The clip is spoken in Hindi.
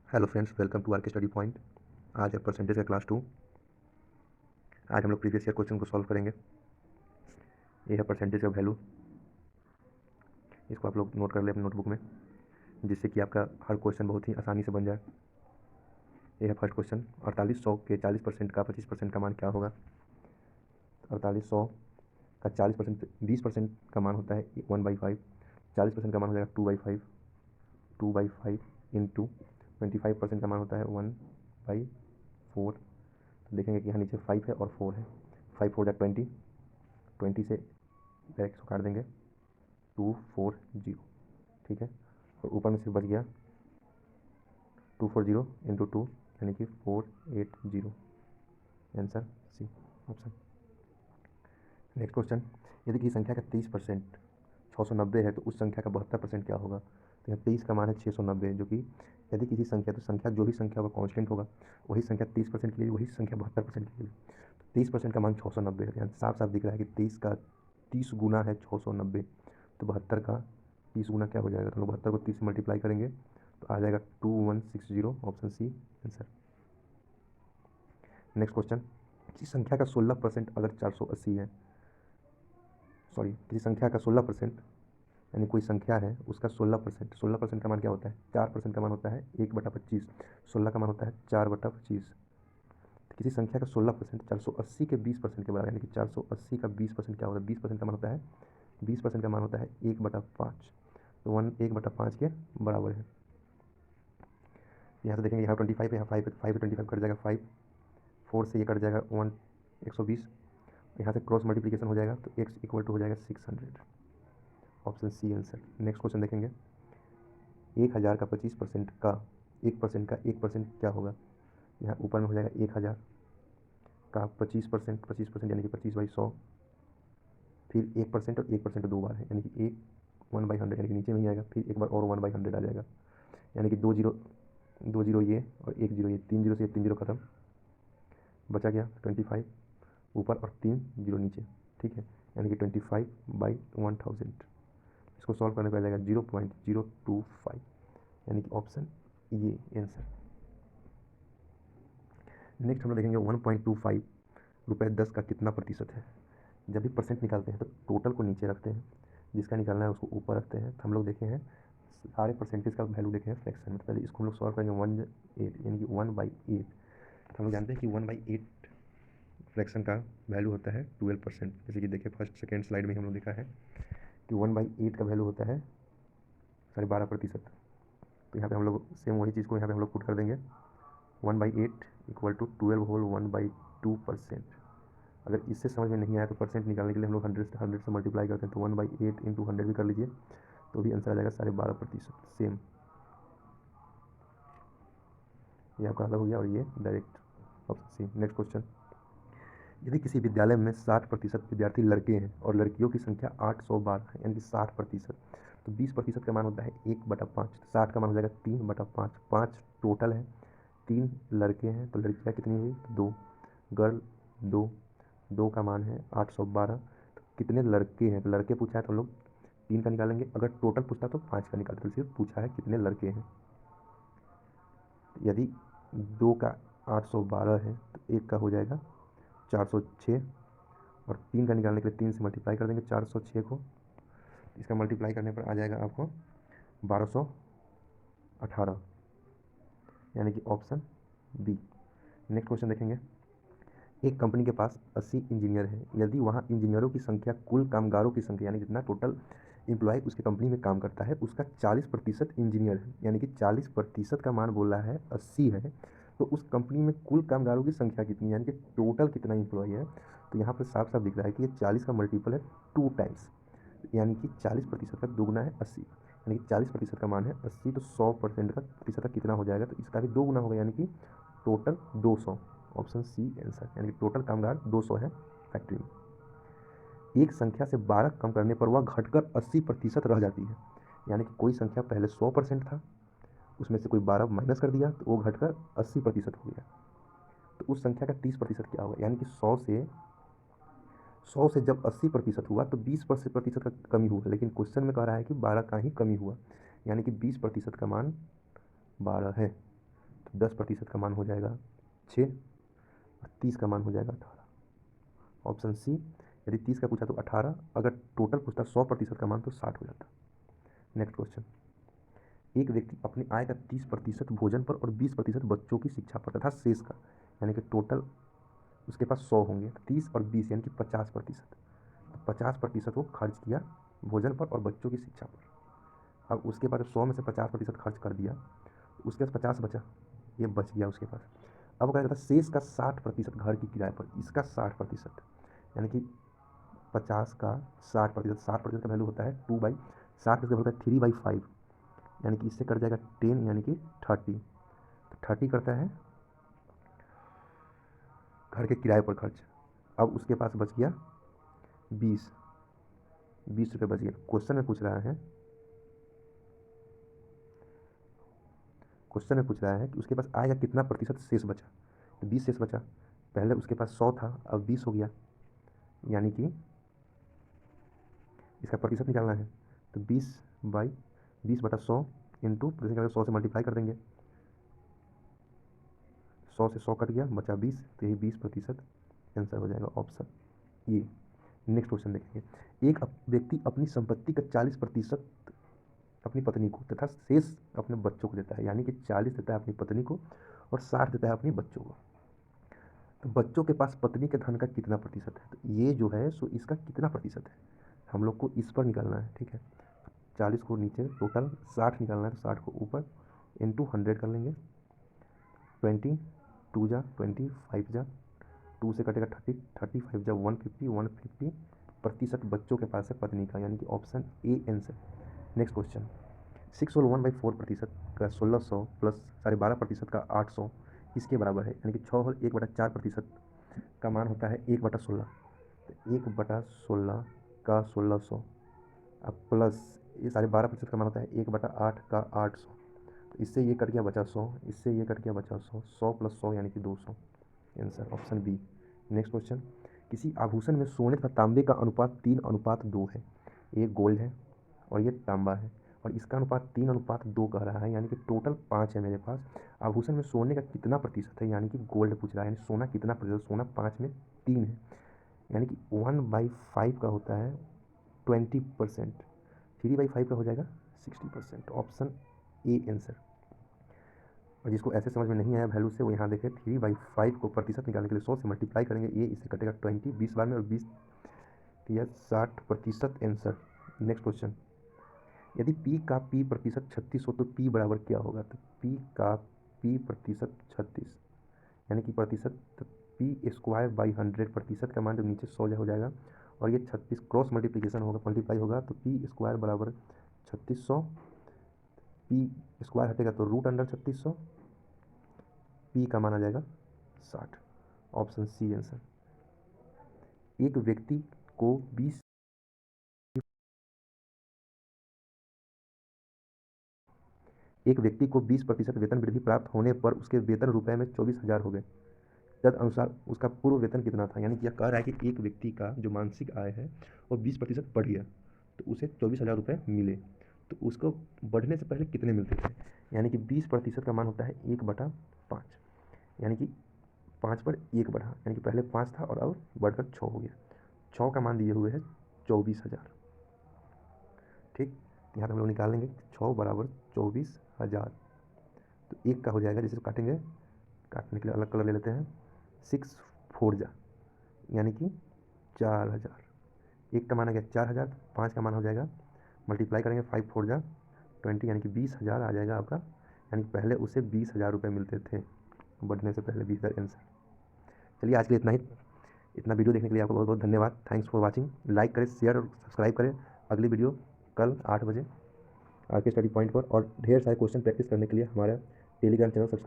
Hello friends, welcome to R K study point. आज है परसेंटेज का क्लास 2। आज हम लोग प्रीवियस ईयर क्वेश्चन को सॉल्व करेंगे। ये है परसेंटेज का वैल्यू। इसको आप लोग नोट कर ले अपनी नोटबुक में, जिससे कि आपका हर क्वेश्चन बहुत ही आसानी से बन जाए। ये है फर्स्ट क्वेश्चन। 4800 के 40% का 25% का मान क्या होगा? 4800 का 40% 20% का मान होता है 1/5। 40% का मान हो जाएगा 2/5। 2/5 इंटू 25% का मान होता है 1/4। तो देखेंगे कि यहाँ नीचे 5 है और 4 है। 5 4 20। 20 से डायरेक्ट काट देंगे 240। ठीक है, और ऊपर में सिर्फ बच गया 240 इंटू 2 यानी कि 480। Answer C option. Next question. यदि किसी संख्या का 30% 690 है तो उस संख्या का 72% क्या होगा? तो यहाँ 23 का मान है 690, जो कि यदि किसी संख्या, तो संख्या जो भी संख्या होगा कांस्टेंट होगा। वही संख्या 30% के लिए, वही संख्या 72% के लिए। तो 30% का मान 690 है। यहाँ साफ साफ दिख रहा है कि 23 का 30 गुना है 690, तो 72 का 30 गुना क्या हो जाएगा? तो हम लोग 72 को 30 से मल्टीप्लाई करेंगे तो आ जाएगा 2160। Option C answer. Next question. किसी संख्या का 16% अगर 480 है, सॉरी, किसी संख्या का 16%, यानी कोई संख्या है उसका 16%, 16% का मान क्या होता है? 4% का मान होता है 1/25। 16 का मान होता है 4/25। तो किसी संख्या का 16% 480 के 20% के बराबर, यानी कि 480 का 20% क्या होता है? 20% का मान होता है 20% का मान होता है 1/5। तो 1/5 के बराबर है। यहाँ से देखेंगे, यहाँ 25 है, यहाँ 5 है, 5 से 25 कट जाएगा 5। 4 से ये कट जाएगा 120। यहाँ से क्रॉस मल्टीप्लिकेशन हो जाएगा तो x इक्वल टू हो जाएगा 600। Option C answer. Next question देखेंगे। 1000 का 25% का 1% का 1% क्या होगा? यहाँ ऊपर में हो जाएगा 1000 का 25%, 25% यानी कि 25/100। फिर 1% और 1% दो बार है, यानी कि 1/100, यानी कि नीचे में ही आएगा। फिर एक बार और 1/100 आ जाएगा, यानी कि 2 जीरो ये और 1 जीरो ये, 3 जीरो से 3 जीरो खत्म, बचा गया 25 ऊपर और 3 जीरो नीचे। ठीक है, यानी कि 25/1000। इसको सॉल्व करने पर आ जाएगा 0.025, यानी कि ऑप्शन ये आंसर। नेक्स्ट हम लोग देखेंगे 1.25 रुपये 10 का कितना प्रतिशत है? जब भी परसेंट निकालते हैं तो टोटल को नीचे रखते हैं, जिसका निकालना है उसको ऊपर रखते हैं। तो हम लोग देखे हैं सारे परसेंटेज का वैल्यू देखे हैं फ्रैक्शन में। तो पहले इसको हम लोग सॉल्व करेंगे 1/8, यानी कि 1/8। तो हम लोग जानते हैं कि 1/8 फ्रैक्शन का वैल्यू होता है 12%। जैसे कि देखिए फर्स्ट सेकेंड स्लाइड में हम लोग देखा है कि 1/8 का वैल्यू होता है 12.5%। तो यहाँ पे हम लोग सेम वही चीज़ को यहाँ पे हम लोग पुट कर देंगे। 1/8 इक्वल टू 12 होल 1/2%। अगर इससे समझ में नहीं आया तो परसेंट निकालने के लिए हम लोग 100 से मल्टीप्लाई करते हैं। तो 1/8 इंटू 100 भी कर लीजिए, तो भी आंसर आ जाएगा 12.5%। सेम, ये आपका अलग हो गया और ये direct option C. Next question. यदि किसी विद्यालय में 60% विद्यार्थी लड़के हैं और लड़कियों की संख्या 812 है, यानी कि 60%, तो 20% का मान होता है 1/5। 60 का मान हो जाएगा 3/5। 5 टोटल है, 3 लड़के हैं तो लड़कियाँ कितनी हुई? 2 गर्ल, 2 2 का मान है 812। तो कितने लड़के हैं? तो लड़के पूछा है तो हम लोग 3 का निकालेंगे। अगर टोटल पूछता तो 5 का निकालते, तो सिर्फ पूछा है कितने लड़के हैं। यदि 2 का 812 है तो 1 का हो जाएगा 406, और 3 का निकालने के लिए 3 से मल्टीप्लाई कर देंगे 406 को। इसका मल्टीप्लाई करने पर आ जाएगा आपको 1218, यानी कि ऑप्शन बी। नेक्स्ट क्वेश्चन देखेंगे। एक कंपनी के पास 80 इंजीनियर हैं। यदि वहाँ इंजीनियरों की संख्या कुल कामगारों की संख्या, यानी जितना टोटल एम्प्लॉय उसके कंपनी में काम करता है उसका 40% इंजीनियर है, यानी कि 40% का मान बोला है 80 है, तो उस कंपनी में कुल कामगारों की संख्या कितनी है, यानी कि टोटल कितना एम्प्लॉय है? तो यहाँ पर साफ साफ दिख रहा है कि ये 40 का मल्टीपल है 2 टाइम्स, यानी कि 40% का दोगुना है 80, यानी कि 40% का मान है 80, तो 100% का प्रतिशत का कितना हो जाएगा? तो इसका भी 2 गुना होगा, यानी कि टोटल 200। ऑप्शन सी आंसर, यानी कि टोटल कामगार 200 है फैक्ट्री में। एक संख्या से 12 कम करने पर वह घटकर 80% रह जाती है, यानी कि कोई संख्या पहले 100% था, उसमें से कोई 12 माइनस कर दिया तो वो घटकर 80% हो गया। तो उस संख्या का 30% क्या होगा? यानी कि 100 से जब 80% हुआ तो 20% का कमी हुआ, लेकिन क्वेश्चन में कह रहा है कि 12 का ही कमी हुआ, यानी कि 20% का मान 12 है। 10% का मान हो जाएगा 6 और 30 का मान हो जाएगा 18। ऑप्शन सी, यदि 30 का पूछा तो 18, अगर टोटल पूछता 100% का मान तो 60 हो जाता। नेक्स्ट क्वेश्चन, एक व्यक्ति अपनी आय का 30% भोजन पर और 20% बच्चों की शिक्षा पर तथा शेष का यानी कि टोटल उसके पास 100 होंगे, 30 और 20 यानी कि 50%, तो 50% वो खर्च किया भोजन पर और बच्चों की शिक्षा पर। अब उसके पास 100 में से 50% खर्च कर दिया, उसके पास 50 बचा, ये बच गया उसके पास। अब क्या कहता है, शेष का 60% घर की किराए पर, इसका 60% यानी कि 50 का 60%, 60% का वैल्यू होता है 2/60 का होता है 3/5, यानी कि इससे कट जाएगा 10 यानी कि 30, तो 30 करता है घर के किराए पर खर्च। अब उसके पास बच गया 20 रुपये बच गया। क्वेश्चन में पूछ रहा है कि उसके पास आय का कितना प्रतिशत शेष बचा, तो 20 शेष बचा, पहले उसके पास 100 था अब 20 हो गया, यानी कि इसका प्रतिशत निकालना है, तो 20/20/100 इंटू प्रतिशत 100 से मल्टीप्लाई कर देंगे, 100 से 100 कट गया, बचा 20, तो यही 20% आंसर हो जाएगा ऑप्शन ये। नेक्स्ट क्वेश्चन देखेंगे, एक व्यक्ति अपनी संपत्ति का 40% अपनी पत्नी को तथा शेष अपने बच्चों को देता है, यानी कि 40 देता है अपनी पत्नी को और 60 देता है अपनी बच्चों को। तो बच्चों के पास पत्नी के धन का कितना प्रतिशत है, तो ये जो है सो इसका कितना प्रतिशत है हम लोग को इस पर निकालना है। ठीक है, 40 को नीचे टोटल 60 निकालना है, तो 60 को ऊपर इंटू 100 कर लेंगे, 20 2 जा 20 5 जा 2 से कटेगा 30 30 5 जा 150 प्रतिशत बच्चों के पास है पत्नी का, यानी कि option A answer. Next question, 6 whole 1/4% का 1600 प्लस 12.5% का 800 इसके बराबर है, यानी कि 6 होल 1/4% का मान होता है 1/16, तो 1/16 का 1600 अब प्लस ये 12.5% का मान होता है 1/8 का 800, तो इससे ये कट गया बचा 100, इससे ये कट गया बचा 100, 100 + 100 यानी कि 200, answer option B. Next question, किसी आभूषण में सोने तथा तांबे का अनुपात 3:2 है, ये गोल्ड है और ये तांबा है और इसका अनुपात 3:2 कह रहा है, यानी कि टोटल 5 है मेरे पास। आभूषण में सोने का कितना प्रतिशत है, यानी कि गोल्ड पूछ रहा है, यानी सोना कितना प्रतिशत, सोना 5 में 3 है, यानी कि 1/5 का होता है 20%, 3/5 का हो जाएगा 60%, ऑप्शन ए आंसर। और जिसको ऐसे समझ में नहीं आया वैल्यू से, वो यहाँ देखें 3/5 को प्रतिशत निकालने के लिए 100 से मल्टीप्लाई करेंगे, ये इससे कटेगा 20 बार में और 20 किया 60% आंसर। नेक्स्ट क्वेश्चन, यदि P का P प्रतिशत 36 हो तो P बराबर क्या होगा, तो P का P प्रतिशत 36 यानी कि प्रतिशत P²/100, प्रतिशत का मान जो नीचे 100 हो जाएगा और ये 36 क्रॉस मल्टीप्लिकेशन होगा, मल्टीप्लाई होगा तो P² बराबर 3600, P² हटेगा तो √3600, P का मान आ जाएगा 60, ऑप्शन सी आंसर। एक व्यक्ति को 20% वेतन वृद्धि प्राप्त होने पर उसके वेतन रुपए में 24,000 हो गए, तदनुसार उसका पूर्व वेतन कितना था, यानी कि यह कह रहा है कि एक व्यक्ति का जो मानसिक आय है वो 20% बढ़ गया तो उसे 24,000 रुपये मिले, तो उसको बढ़ने से पहले कितने मिलते थे, यानी कि 20% का मान होता है 1/5, यानी कि 5 पर 1 बढ़ा, यानी कि पहले 5 था और अब बढ़कर 6 हो गया, 6 का मान दिए हुए है 24,000। ठीक, यहाँ पर हम लोग निकालेंगे 6 बराबर 24,000, तो एक का हो जाएगा, जैसे काटेंगे, काटने के लिए अलग कलर ले लेते हैं, 6 4 जा यानी कि 4,000, एक का मान आ गया 4,000, 5 का मान हो जाएगा, मल्टीप्लाई करेंगे 5 4 जा 20 यानी कि 20,000 आ जाएगा आपका, यानी कि पहले उसे 20,000 रुपये मिलते थे, बढ़ने से पहले 20,000 आंसर। चलिए आज के लिए इतना ही, इतना वीडियो देखने के लिए आपको बहुत बहुत धन्यवाद, थैंक्स फॉर वॉचिंग, लाइक करें, शेयर और सब्सक्राइब करें। अगली वीडियो कल 8 बजे RK स्टडी पॉइंट पर, और ढेर सारे क्वेश्चन प्रैक्टिस करने के लिए हमारा टेलीग्राम चैनल सब्सक्राइब